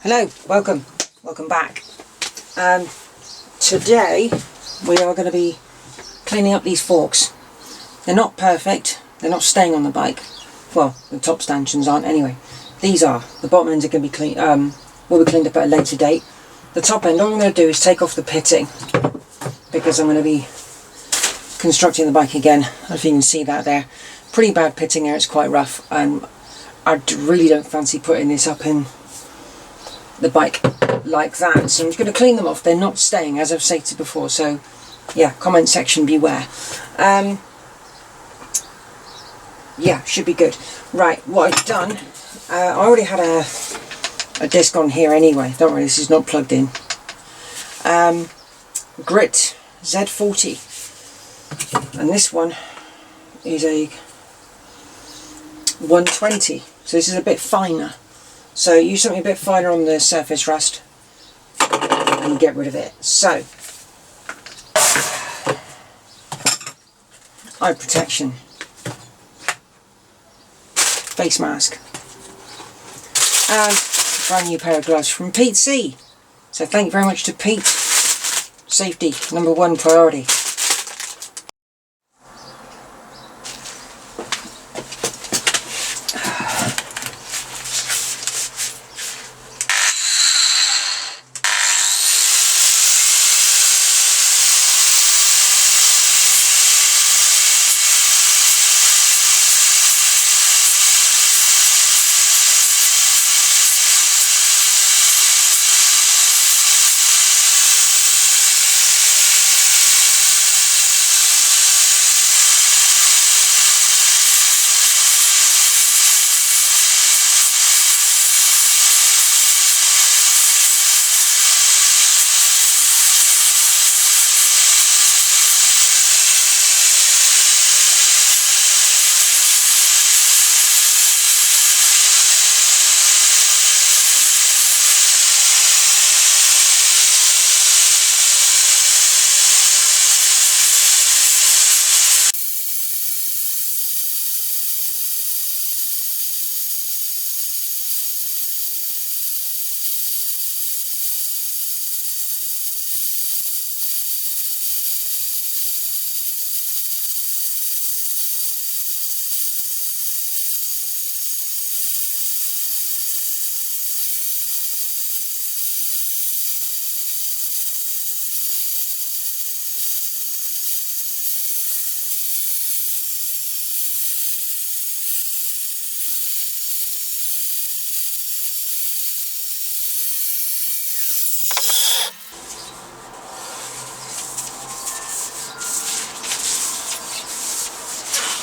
Hello, welcome back. Today we are going to be cleaning up these forks. They're not perfect, they're not staying on the bike. Well, the top stanchions aren't anyway. These are. The bottom ends are going to be clean, will be cleaned up at a later date. The top end, all I'm going to do is take off the pitting because I'm going to be constructing the bike again. I don't know if you can see that there. Pretty bad pitting there, it's quite rough, and I really don't fancy putting this up in the bike like that, so I'm just going to clean them off. They're not staying, as I've stated before, so yeah, comment section beware. Yeah, should be good. Right, what I've done, I already had a disc on here anyway, don't worry, this is not plugged in. Grit Z40, and this one is a 120, so this is a bit finer. So use something a bit finer on the surface rust and get rid of it. So, eye protection, face mask, and a brand new pair of gloves from Pete C. So thank you very much to Pete. Safety, #1 priority.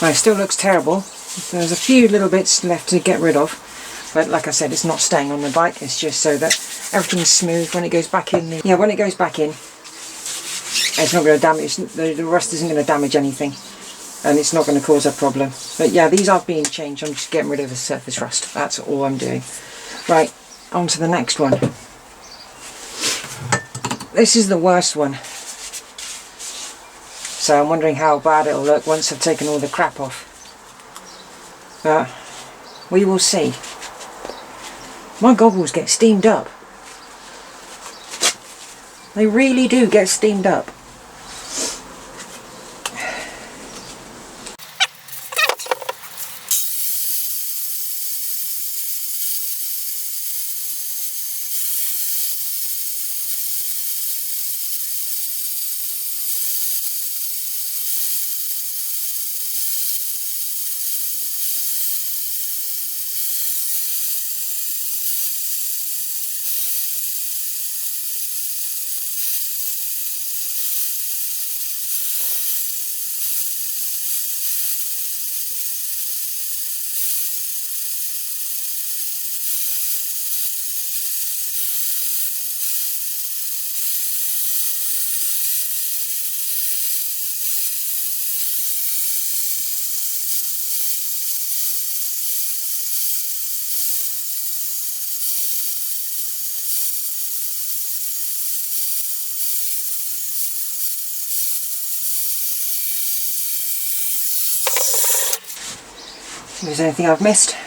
Now, it still looks terrible. There's a few little bits left to get rid of, but like I said, it's not staying on the bike. It's just so that everything's smooth when it goes back in. When it goes back in, it's not going to damage. The rust isn't going to damage anything, and it's not going to cause a problem. But yeah, these are being changed. I'm just getting rid of the surface rust. That's all I'm doing. Right, on to the next one. This is the worst one. So I'm wondering how bad it'll look once I've taken all the crap off. But we will see. My goggles get steamed up. They really do get steamed up. If there's anything I've missed.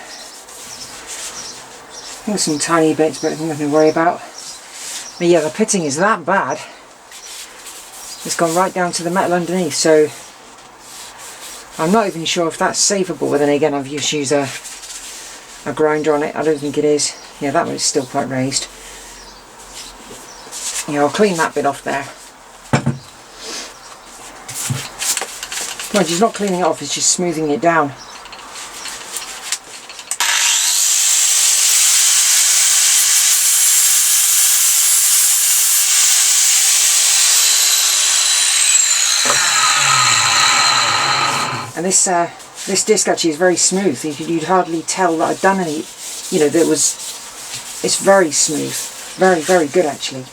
think some tiny bits, but nothing to worry about. But yeah, the pitting is that bad. It's gone right down to the metal underneath, so I'm not even sure if that's savable, but then again I've just used a grinder on it. I don't think it is. Yeah, that one's still quite raised. Yeah, I'll clean that bit off there. Well, it's not cleaning it off, it's just smoothing it down. And this disc actually is very smooth. You'd hardly tell that I'd done any, you know, it's very smooth. Very, very good actually.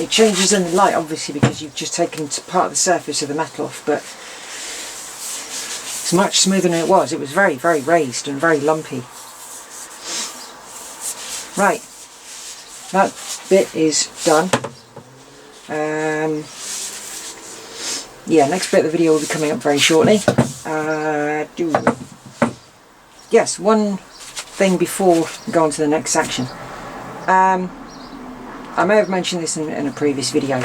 It changes in the light obviously because you've just taken part of the surface of the metal off, but it's much smoother than it was. It was very, very raised and very lumpy. Right, that bit is done. Yeah, next bit of the video will be coming up very shortly. Yes, one thing before we go on to the next section. I may have mentioned this in a previous video,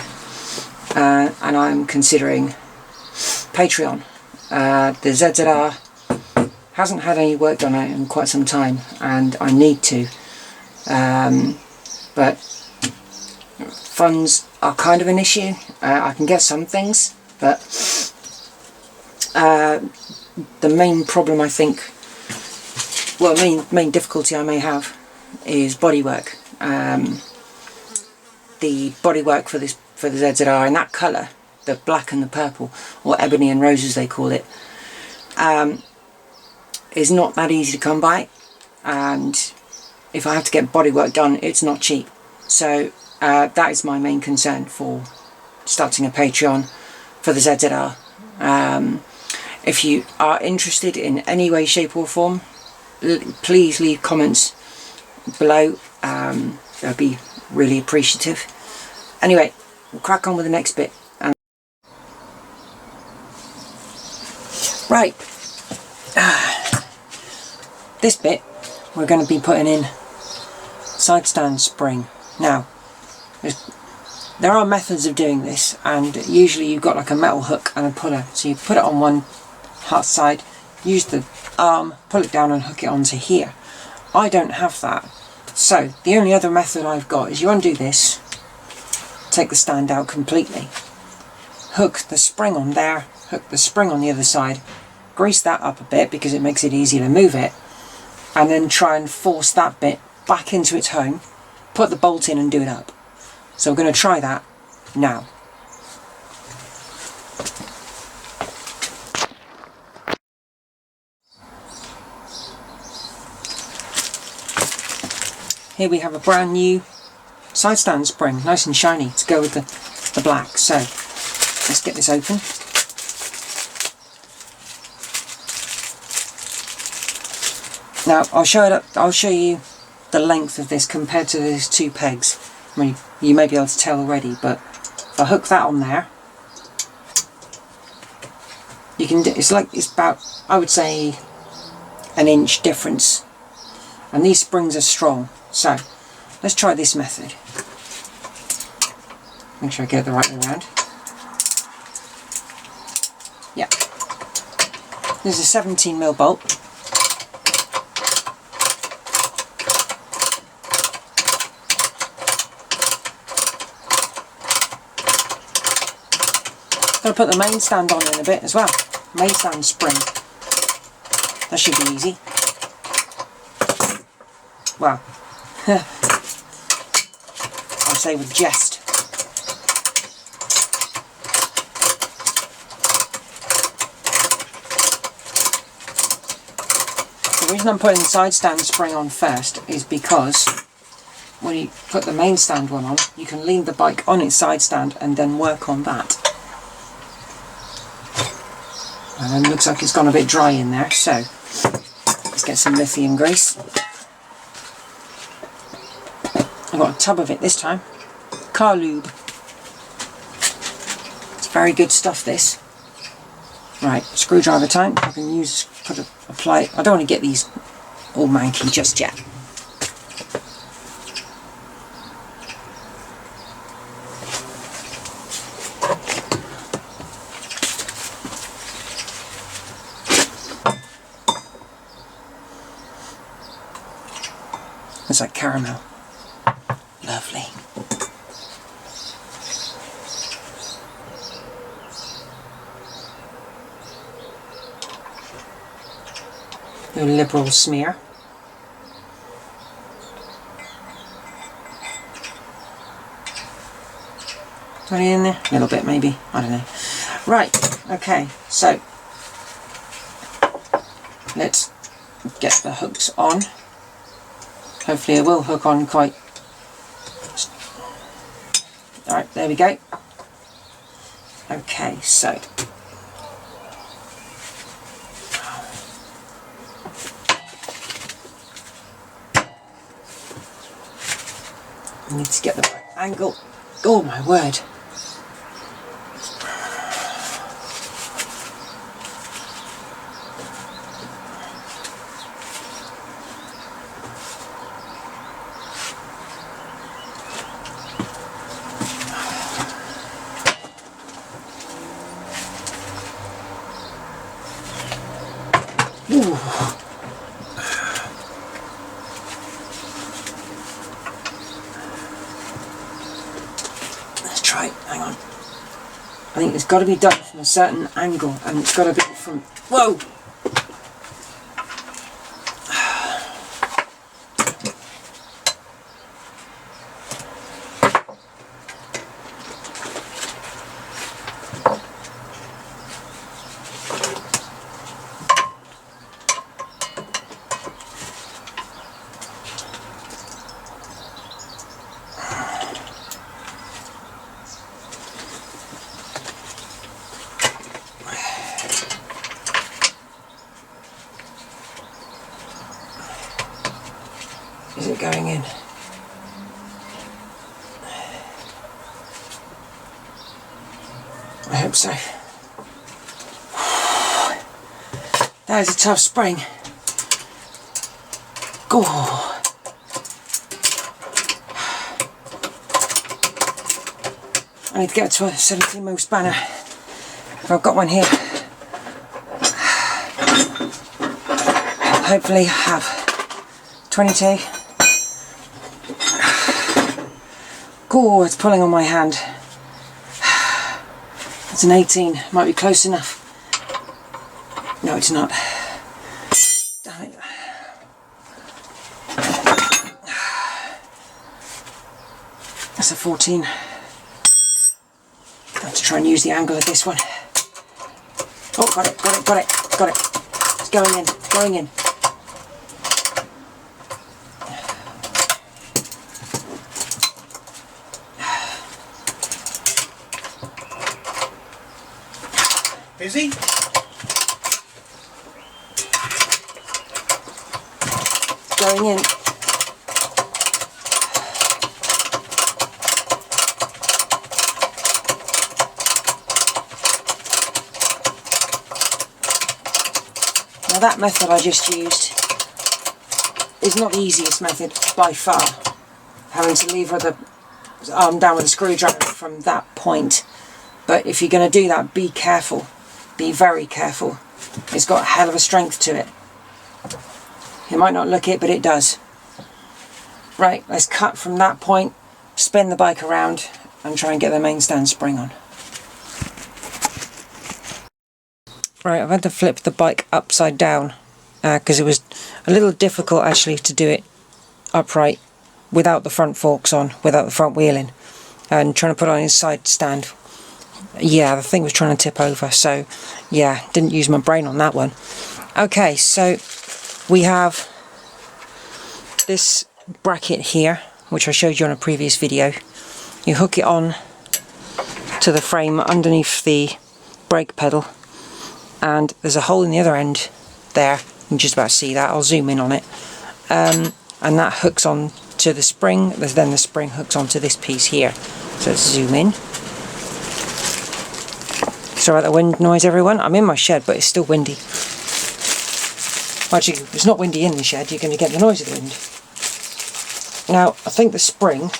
and I'm considering Patreon. The ZZR hasn't had any work done on it in quite some time, and I need to. But funds are kind of an issue. I can get some things, but the main problem I think, well, main difficulty I may have is bodywork. The bodywork for the ZZR in that colour, the black and the purple, or ebony and roses they call it, is not that easy to come by, and if I have to get bodywork done, it's not cheap. So that is my main concern for starting a Patreon for the ZZR. If you are interested in any way, shape or form, please leave comments below. I'd be really appreciative. Anyway, we'll crack on with the next bit. Right, this bit we're going to be putting in side stand spring. Now, there are methods of doing this, and usually you've got like a metal hook and a puller. So you put it on one side, use the arm, pull it down and hook it onto here. I don't have that. So the only other method I've got is you undo this, take the stand out completely, hook the spring on there, hook the spring on the other side, grease that up a bit because it makes it easier to move it, and then try and force that bit back into its home, put the bolt in and do it up. So we're going to try that now. Here we have a brand new side stand spring, nice and shiny to go with the black. So let's get this open. Now I'll show you the length of this compared to those two pegs. I mean, you may be able to tell already, but if I hook that on there, you can do, it's about, I would say, an inch difference, and these springs are strong. So let's try this method. Make sure I get it the right way around. Yeah, this is a 17mm bolt. Going to put the main stand on in a bit as well. Main stand spring. That should be easy. Well, I say with jest. The reason I'm putting the side stand spring on first is because when you put the main stand one on, you can lean the bike on its side stand and then work on that. And it looks like it's gone a bit dry in there, so let's get some lithium grease. I've got a tub of it this time. Car lube. It's very good stuff, this. Right, screwdriver time. I can apply. I don't want to get these all manky just yet. It's like caramel. Lovely. A liberal smear. Any in there? A little bit maybe, I don't know. Right, okay, so let's get the hooks on. Hopefully it will hook on quite... Alright, there we go. Okay, so I need to get the right angle. Oh my word. Ooh. Let's try it. Hang on. I think it's got to be done from a certain angle, and it's got to be from... Whoa! Is it going in? I hope so. That is a tough spring. Go. I need to get to a 17 mil spanner. I've got one here. Hopefully I have 22. Oh, it's pulling on my hand. It's an 18. Might be close enough. No, it's not. Damn it. That's a 14. I have to try and use the angle of this one. Oh, got it, got it, got it, got it. It's going in, going in. Busy? Going in. Now that method I just used is not the easiest method by far. Having to lever the arm down with a screwdriver from that point. But if you're going to do that, be careful. Be very careful. It's got a hell of a strength to it. You might not look it, but it does. Right, let's cut from that point, spin the bike around, and try and get the main stand spring on. Right, I've had to flip the bike upside down because it was a little difficult actually to do it upright without the front forks on, without the front wheeling, and trying to put on his side stand. Yeah, the thing was trying to tip over, so yeah, didn't use my brain on that one. Okay, so we have this bracket here, which I showed you on a previous video. You hook it on to the frame underneath the brake pedal, and there's a hole in the other end there. You can just about see that. I'll zoom in on it. And that hooks on to the spring. Then the spring hooks onto this piece here. So let's zoom in. Sorry about the wind noise, everyone. I'm in my shed, but it's still windy. Actually, it's not windy in the shed. You're going to get the noise of the wind. Now, I think the spring,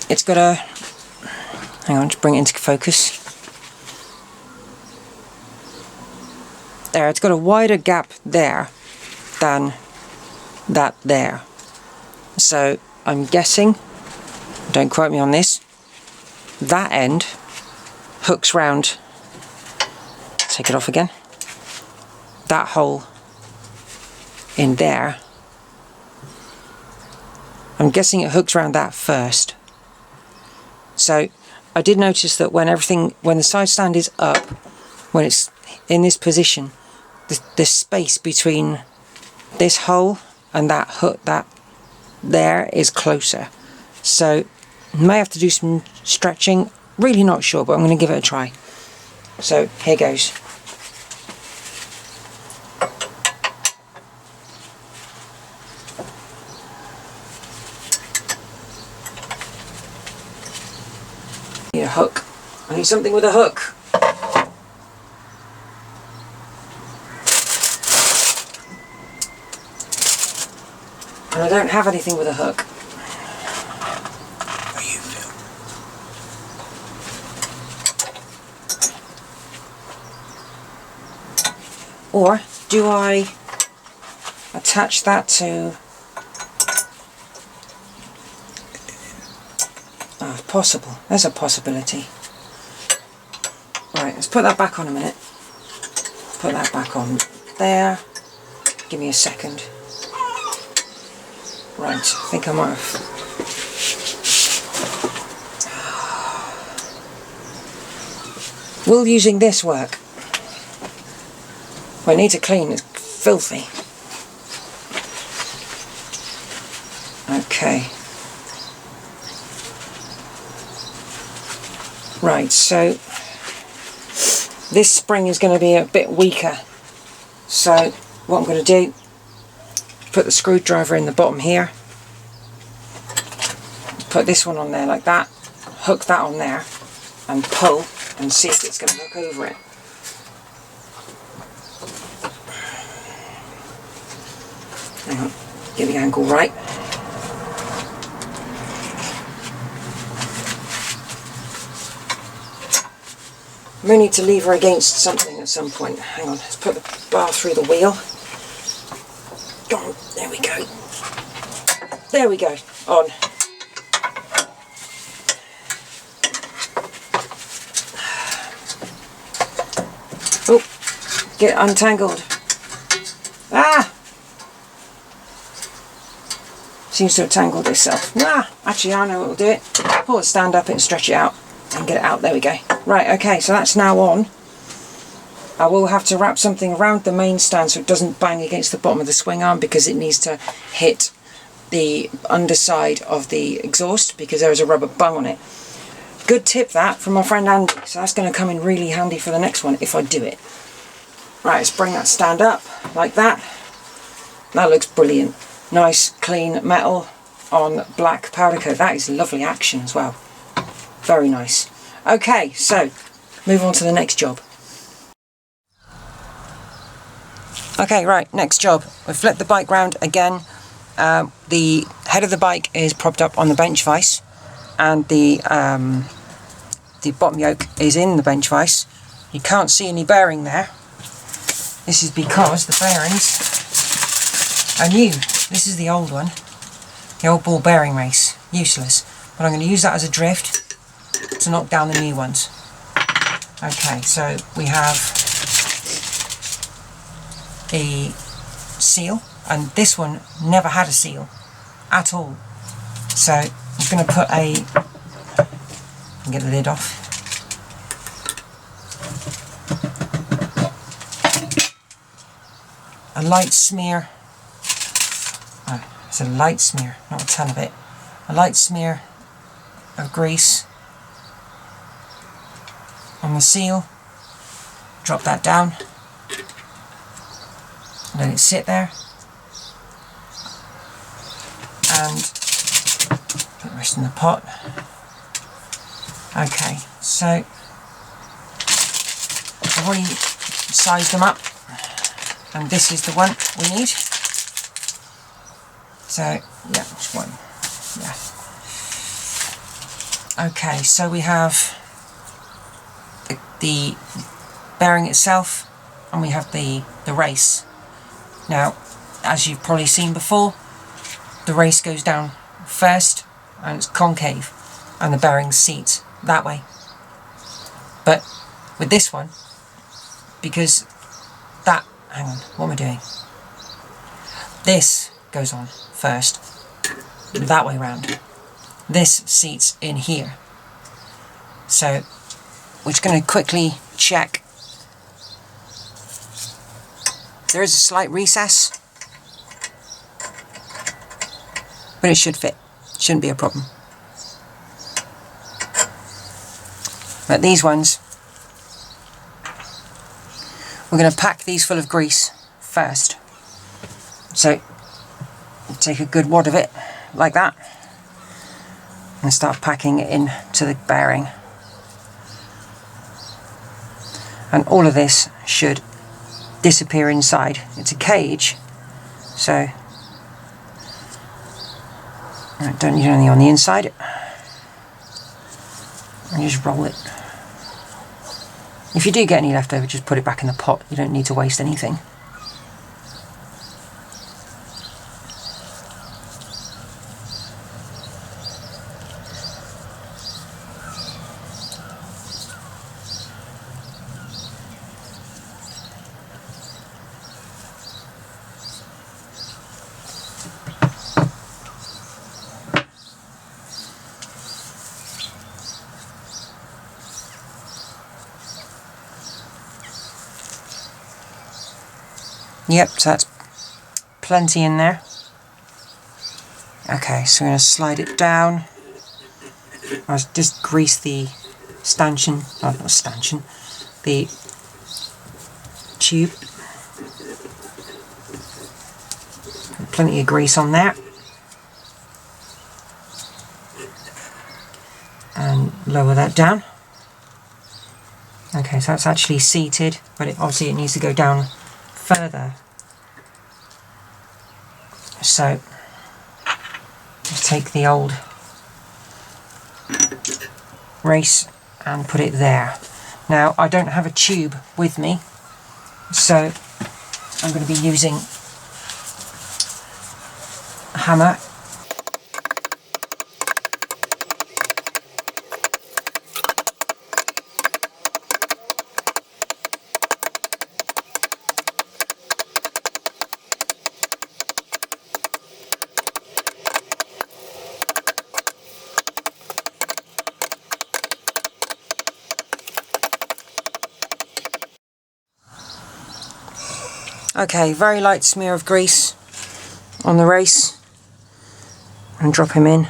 it's got a... Hang on, just bring it into focus. There, it's got a wider gap there than that there. So I'm guessing, don't quote me on this, that end hooks round, take it off again, that hole in there. I'm guessing it hooks around that first. So I did notice that when the side stand is up, when it's in this position, the space between this hole and that hook, that there, is closer. So may have to do some stretching, really not sure, but I'm going to give it a try. So here goes. Need a hook. I need something with a hook. And I don't have anything with a hook. How you feel? Or do I attach that to... Oh, it's possible. There's a possibility. Right, let's put that back on a minute. Put that back on there. Give me a second. Right, I think I might have... Will using this work? Well, I need to clean, it's filthy. Okay. Right, so this spring is going to be a bit weaker. So what I'm going to do, put the screwdriver in the bottom here, put this one on there like that, hook that on there and pull and see if it's going to hook over it. Hang on, get the angle right. I may need to lever against something at some point. Hang on, let's put the bar through the wheel. Go on, there we go. There we go, on. Oh, get untangled. Ah! Seems to have tangled itself. Ah, actually I know what will do it. Pull the stand up and stretch it out and get it out. There we go. Right, okay, so that's now on. I will have to wrap something around the main stand so it doesn't bang against the bottom of the swing arm, because it needs to hit the underside of the exhaust because there is a rubber bung on it. Good tip that from my friend Andy, so that's going to come in really handy for the next one if I do it. Right, let's bring that stand up like that. That looks brilliant. Nice clean metal on black powder coat. That is lovely action as well. Very nice. Okay, so move on to the next job. Okay, right, next job. We've flipped the bike round again. The head of the bike is propped up on the bench vise, and the bottom yoke is in the bench vise. You can't see any bearing there. This is because the bearings are new. This is the old one, the old ball bearing race, useless. But I'm going to use that as a drift to knock down the new ones. Okay, so we have a seal, and this one never had a seal at all. So I'm going to put get the lid off. A light smear. Oh, it's a light smear, not a ton of it. A light smear of grease on the seal. Drop that down. Let it sit there. And put the rest in the pot. Okay, so I've already sized them up, and this is the one we need. So, yeah, just one. Yeah. Okay, so we have the bearing itself, and we have the race. Now, as you've probably seen before, the race goes down first and it's concave and the bearings seat that way. But with this one, because that, hang on, what am I doing? This goes on first, that way round. This seats in here. So we're just going to quickly check. There is a slight recess, but it should fit. Shouldn't be a problem. But these ones, we're going to pack these full of grease first. So take a good wad of it like that and start packing it into the bearing. And all of this should disappear inside. It's a cage, so don't need anything on the inside. And just roll it. If you do get any left over, just put it back in the pot. You don't need to waste anything. Yep, so that's plenty in there. Okay, so we're going to slide it down. I'll just grease the stanchion, oh, not stanchion, the tube. Plenty of grease on there. And lower that down. Okay, so that's actually seated, but obviously it needs to go down further. So just take the old race and put it there. Now I don't have a tube with me, so I'm going to be using a hammer. Okay, very light smear of grease on the race and drop him in.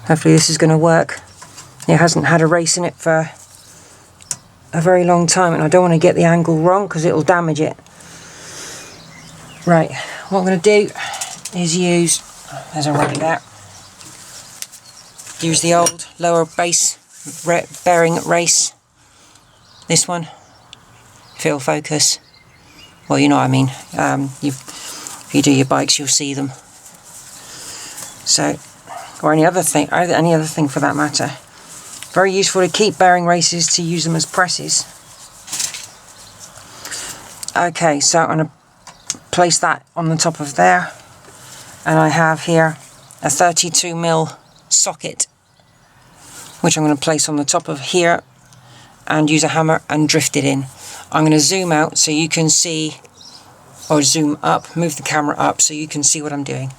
Hopefully this is going to work. It hasn't had a race in it for a very long time and I don't want to get the angle wrong because it will damage it. Right, what I'm going to do is use, there's a right there, use the old lower base bearing race. This one, fill focus. Well, you know what I mean. If you do your bikes, you'll see them. So, or any other thing for that matter. Very useful to keep bearing races, to use them as presses. Okay, so I'm going to place that on the top of there, and I have here a 32mm socket, which I'm going to place on the top of here and use a hammer and drift it in. I'm going to zoom out so you can see, or zoom up, move the camera up so you can see what I'm doing.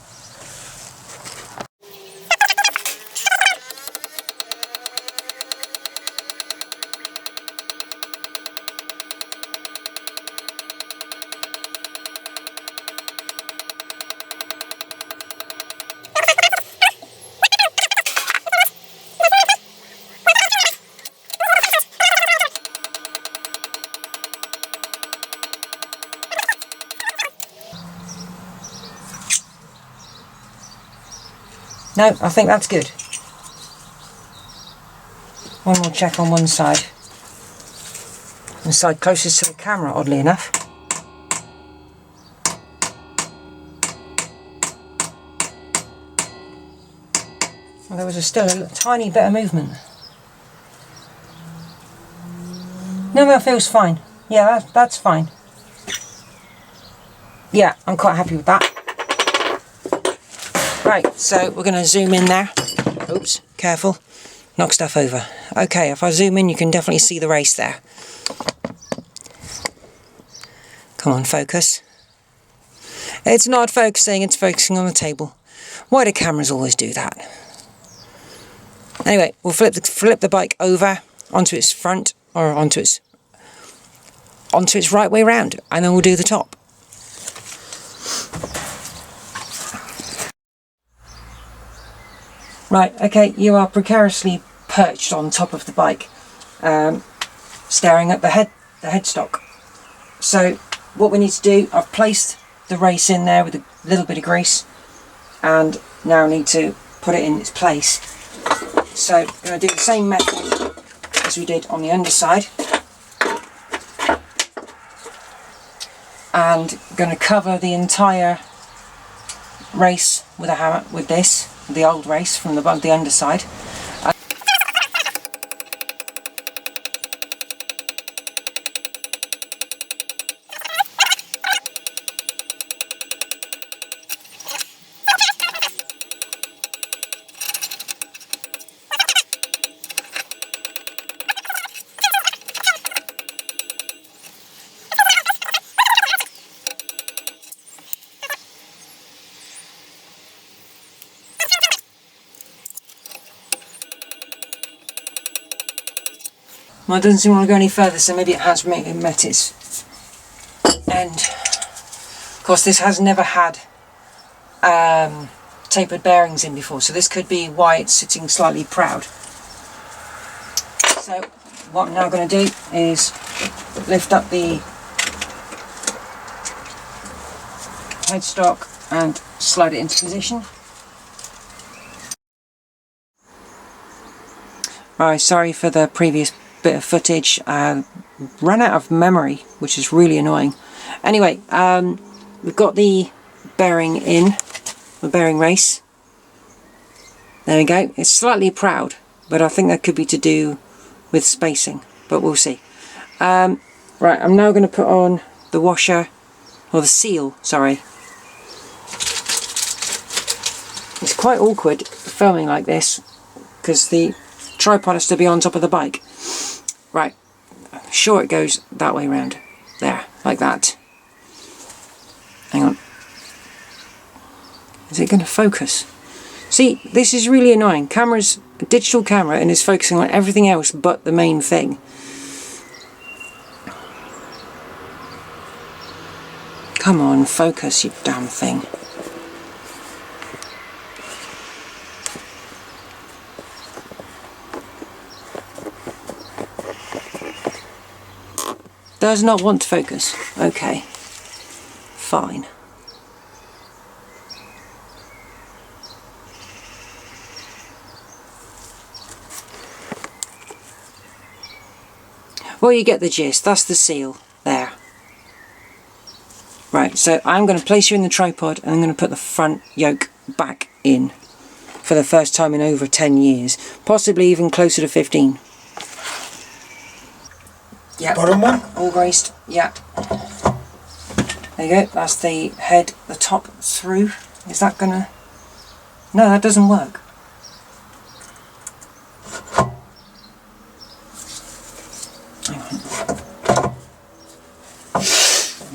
No, I think that's good. One more check on one side. The side closest to the camera, oddly enough. Well, there was still a tiny bit of movement. No, that feels fine. Yeah, that's fine. Yeah, I'm quite happy with that. Right, so we're going to zoom in there. Oops, careful. Knock stuff over. Okay, if I zoom in, you can definitely see the race there. Come on, focus. It's not focusing, it's focusing on the table. Why do cameras always do that? Anyway, we'll flip the bike over onto its front, or onto its right way round, and then we'll do the top. Right, okay, you are precariously perched on top of the bike, staring at the headstock. So what we need to do, I've placed the race in there with a little bit of grease, and now need to put it in its place. So I'm going to do the same method as we did on the underside, and going to cover the entire race with a hammer, with this, the old race from the underside. Well, it doesn't seem to want to go any further, so maybe it has met its end. Of course, this has never had tapered bearings in before, so this could be why it's sitting slightly proud. So what I'm now going to do is lift up the headstock and slide it into position. Right, sorry for the previous bit of footage. Ran out of memory, which is really annoying. Anyway, we've got the bearing in, the bearing race. There we go. It's slightly proud, but I think that could be to do with spacing, but we'll see. Right, I'm now going to put on the washer, or the seal, sorry. It's quite awkward filming like this, because the tripod has to be on top of the bike. Right, I'm sure it goes that way round. There, like that. Hang on. Is it going to focus? See, this is really annoying. Camera's a digital camera and it's focusing on everything else but the main thing. Come on, focus, you damn thing. Does not want to focus. Okay. Fine. Well, you get the gist. That's the seal. There. Right, so I'm going to place you in the tripod and I'm going to put the front yoke back in for the first time in over 10 years. Possibly even closer to 15. Yep. Bottom one? All graced. Yep. There you go. That's the head, the top through. Is that gonna... No, that doesn't work. Hang on.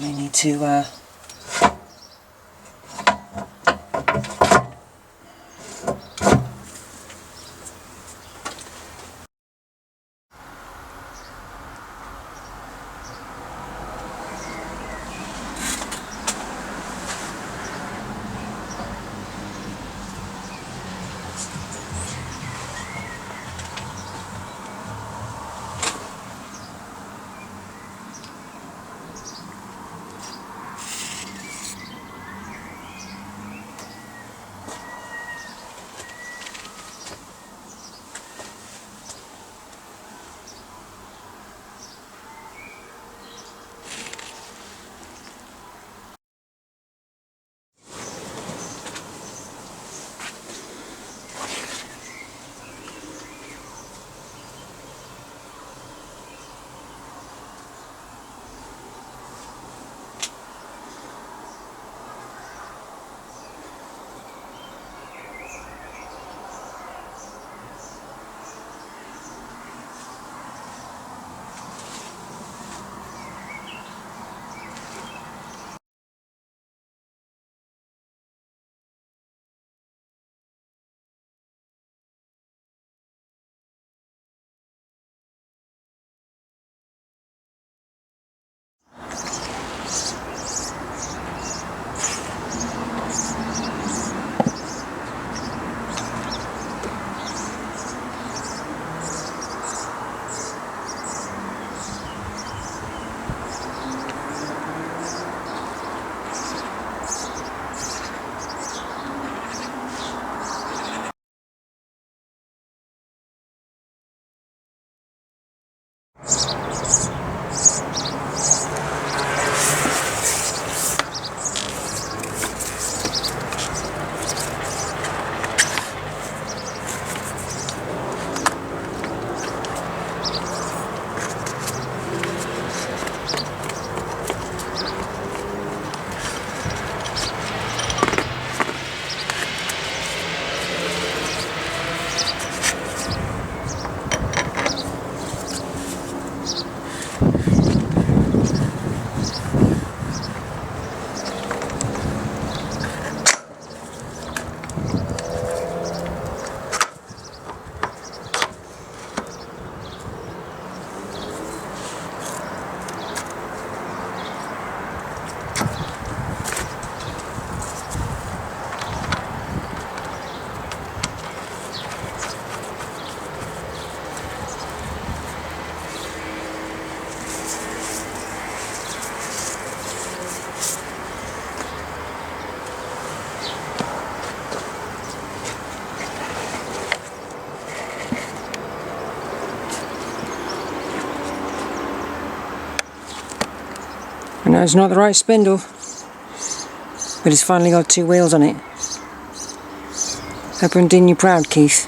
We need to... No, it's not the right spindle, but it's finally got 2 wheels on it. Hope I'm doing you proud, Keith.